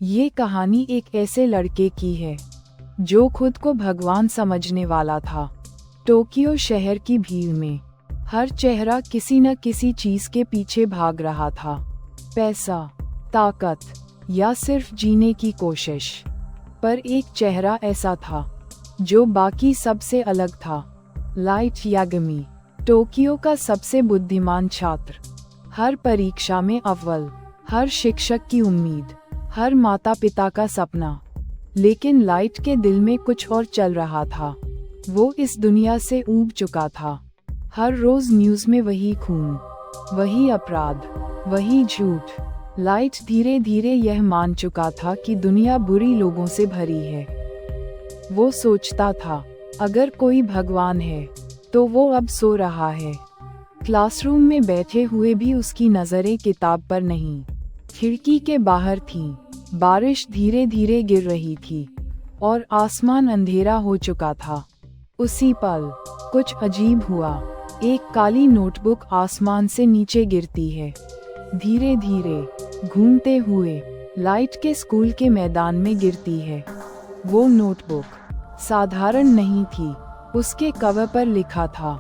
ये कहानी एक ऐसे लड़के की है जो खुद को भगवान समझने वाला था। टोक्यो शहर की भीड़ में हर चेहरा किसी न किसी चीज के पीछे भाग रहा था। पैसा, ताकत या सिर्फ जीने की कोशिश। पर एक चेहरा ऐसा था जो बाकी सबसे अलग था। लाइट यागमी, टोक्यो का सबसे बुद्धिमान छात्र, हर परीक्षा में अव्वल, हर शिक्षक की उम्मीद, हर माता पिता का सपना। लेकिन लाइट के दिल में कुछ और चल रहा था। वो इस दुनिया से ऊब चुका था। हर रोज न्यूज में वही खून, वही अपराध, वही झूठ। लाइट धीरे धीरे यह मान चुका था कि दुनिया बुरी लोगों से भरी है। वो सोचता था अगर कोई भगवान है तो वो अब सो रहा है। क्लासरूम में बैठे हुए भी उसकी नजरें किताब पर नहीं, खिड़की के बाहर थीं। बारिश धीरे धीरे गिर रही थी और आसमान अंधेरा हो चुका था। उसी पल कुछ अजीब हुआ। एक काली नोटबुक आसमान से नीचे गिरती है, धीरे धीरे घूमते हुए लाइट के स्कूल के मैदान में गिरती है। वो नोटबुक साधारण नहीं थी। उसके कवर पर लिखा था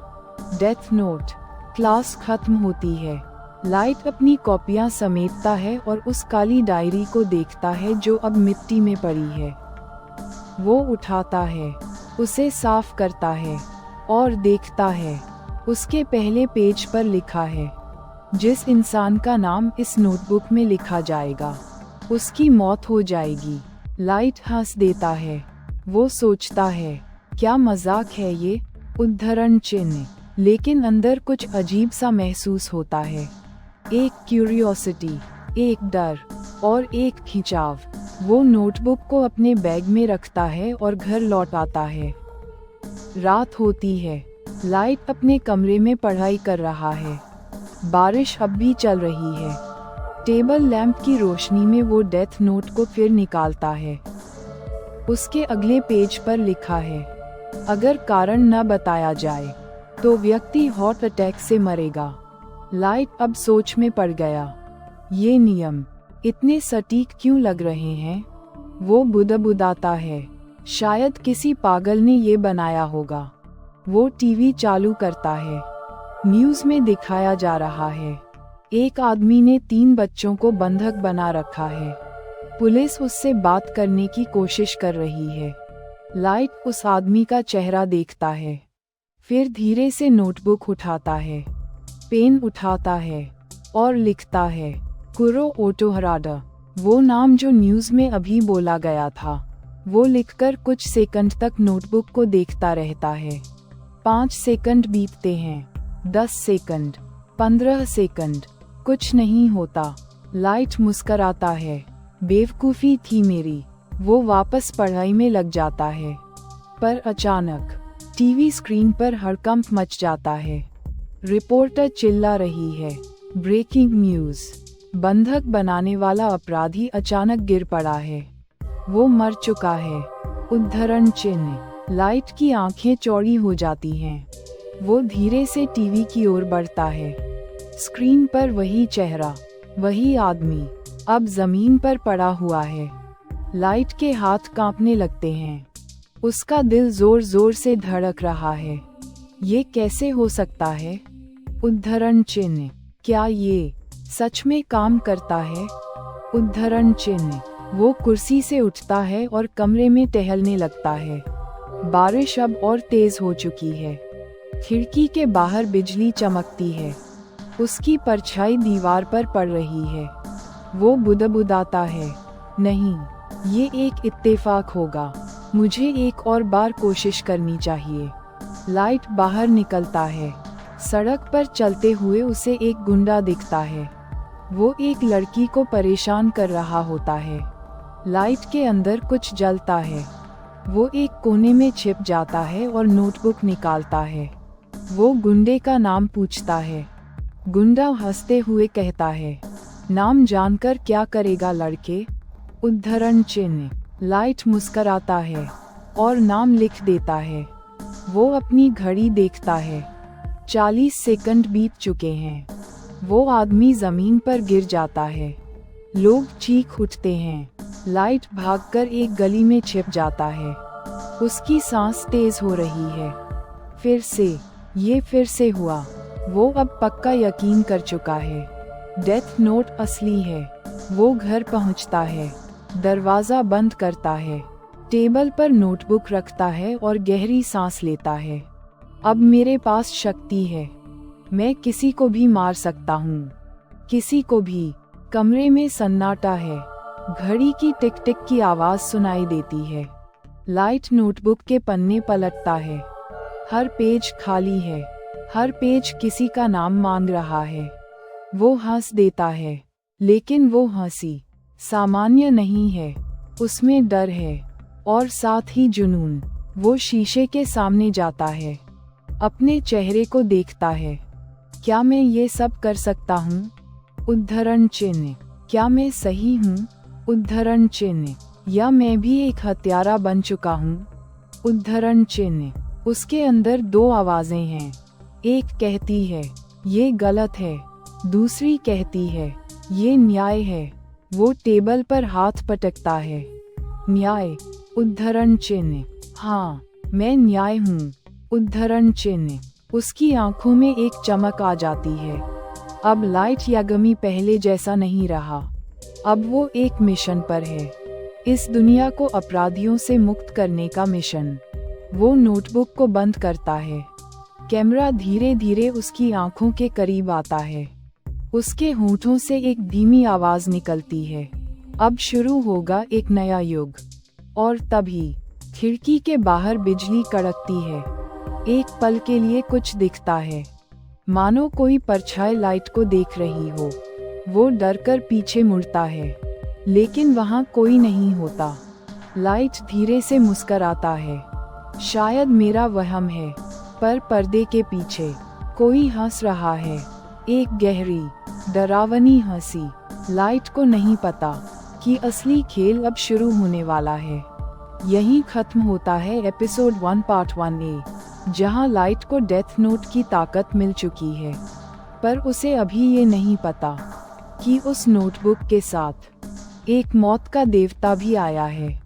डेथ नोट। क्लास खत्म होती है। लाइट अपनी कॉपियां समेटता है और उस काली डायरी को देखता है जो अब मिट्टी में पड़ी है। वो उठाता है, उसे साफ करता है और देखता है उसके पहले पेज पर लिखा है, जिस इंसान का नाम इस नोटबुक में लिखा जाएगा उसकी मौत हो जाएगी। लाइट हंस देता है। वो सोचता है क्या मजाक है ये, उद्धरण चिन्ह। लेकिन अंदर कुछ अजीब सा महसूस होता है। एक क्यूरियोसिटी, एक डर और एक खिंचाव। वो नोटबुक को अपने बैग में रखता है और घर लौट आता है। रात होती है। लाइट अपने कमरे में पढ़ाई कर रहा है। बारिश अब भी चल रही है। टेबल लैंप की रोशनी में वो डेथ नोट को फिर निकालता है। उसके अगले पेज पर लिखा है, अगर कारण न बताया जाए तो व्यक्ति हार्ट अटैक से मरेगा। लाइट अब सोच में पड़ गया। ये नियम इतने सटीक क्यों लग रहे हैं? वो बुदबुदाता है, शायद किसी पागल ने ये बनाया होगा। वो टीवी चालू करता है। न्यूज़ में दिखाया जा रहा है, एक आदमी ने 3 बच्चों को बंधक बना रखा है। पुलिस उससे बात करने की कोशिश कर रही है। लाइट उस आदमी का चेहरा देखता है, फिर धीरे से नोटबुक उठाता है, पेन उठाता है और लिखता है, कुरो ओटोहराडा, वो नाम जो न्यूज में अभी बोला गया था। वो लिखकर कुछ सेकंड तक नोटबुक को देखता रहता है। 5 सेकंड बीतते हैं, 10 सेकंड, 15 सेकंड, कुछ नहीं होता। लाइट मुस्कराता है, बेवकूफ़ी थी मेरी। वो वापस पढ़ाई में लग जाता है। पर अचानक टीवी स्क्रीन पर हड़कंप मच जाता है। रिपोर्टर चिल्ला रही है, ब्रेकिंग न्यूज़, बंधक बनाने वाला अपराधी अचानक गिर पड़ा है। वो मर चुका है, उद्धरण चिन्ह। लाइट की आंखें चौड़ी हो जाती हैं। वो धीरे से टीवी की ओर बढ़ता है। स्क्रीन पर वही चेहरा, वही आदमी, अब जमीन पर पड़ा हुआ है। लाइट के हाथ कांपने लगते हैं। उसका दिल जोर जोर से धड़क रहा है। ये कैसे हो सकता है? उद्धरण चिन्ह, क्या ये सच में काम करता है? उद्धरण चिन्ह। वो कुर्सी से उठता है और कमरे में टहलने लगता है। बारिश अब और तेज हो चुकी है। खिड़की के बाहर बिजली चमकती है। उसकी परछाई दीवार पर पड़ रही है। वो बुदबुदाता है, नहीं, ये एक इत्तेफाक होगा। मुझे एक और बार कोशिश करनी चाहिए। लाइट बाहर निकलता है। सड़क पर चलते हुए उसे एक गुंडा दिखता है। वो एक लड़की को परेशान कर रहा होता है। लाइट के अंदर कुछ जलता है। वो एक कोने में छिप जाता है और नोटबुक निकालता है। वो गुंडे का नाम पूछता है। गुंडा हंसते हुए कहता है, नाम जानकर क्या करेगा लड़के, उद्धरण चिन्ह। लाइट मुस्कराता है और नाम लिख देता है। वो अपनी घड़ी देखता है, 40 सेकंड बीत चुके हैं। वो आदमी जमीन पर गिर जाता है। लोग चीख उठते हैं। लाइट भागकर एक गली में छिप जाता है। उसकी सांस तेज हो रही है। फिर से हुआ। वो अब पक्का यकीन कर चुका है, डेथ नोट असली है। वो घर पहुंचता है, दरवाजा बंद करता है, टेबल पर नोटबुक रखता है और गहरी सांस लेता है। अब मेरे पास शक्ति है, मैं किसी को भी मार सकता हूँ, किसी को भी। कमरे में सन्नाटा है। घड़ी की टिक टिक की आवाज सुनाई देती है। लाइट नोटबुक के पन्ने पलटता है। हर पेज खाली है, हर पेज किसी का नाम मांग रहा है। वो हंस देता है, लेकिन वो हंसी सामान्य नहीं है। उसमें डर है और साथ ही जुनून। वो शीशे के सामने जाता है, अपने चेहरे को देखता है। क्या मैं ये सब कर सकता हूँ? उद्धरण चिन्ह। क्या मैं सही हूँ? उद्धरण चिन्ह। या मैं भी एक हत्यारा बन चुका हूँ? उद्धरण चिन्ह। उसके अंदर दो आवाजें हैं। एक कहती है, ये गलत है। दूसरी कहती है, ये न्याय है। वो टेबल पर हाथ पटकता है। न्याय। उद्धरण चिन्ह। हाँ, मैं न्याय हूँ। उद्धरण चिन्ह। उसकी आंखों में एक चमक आ जाती है। अब लाइट यागमी पहले जैसा नहीं रहा। अब वो एक मिशन पर है, इस दुनिया को अपराधियों से मुक्त करने का मिशन। वो नोटबुक को बंद करता है। कैमरा धीरे धीरे उसकी आंखों के करीब आता है। उसके होंठों से एक धीमी आवाज निकलती है, अब शुरू होगा एक नया युग। और तभी खिड़की के बाहर बिजली कड़कती है। एक पल के लिए कुछ दिखता है, मानो कोई परछाई लाइट को देख रही हो। वो डरकर पीछे मुड़ता है, लेकिन वहाँ कोई नहीं होता। लाइट धीरे से मुस्कुराता है। शायद मेरा वहम है, पर पर्दे के पीछे कोई हंस रहा है, एक गहरी डरावनी हंसी। लाइट को नहीं पता कि असली खेल अब शुरू होने वाला है। यहीं खत्म होता है एपिसोड 1 पार्ट 1A, जहां लाइट को डेथ नोट की ताकत मिल चुकी है, पर उसे अभी ये नहीं पता कि उस नोटबुक के साथ एक मौत का देवता भी आया है।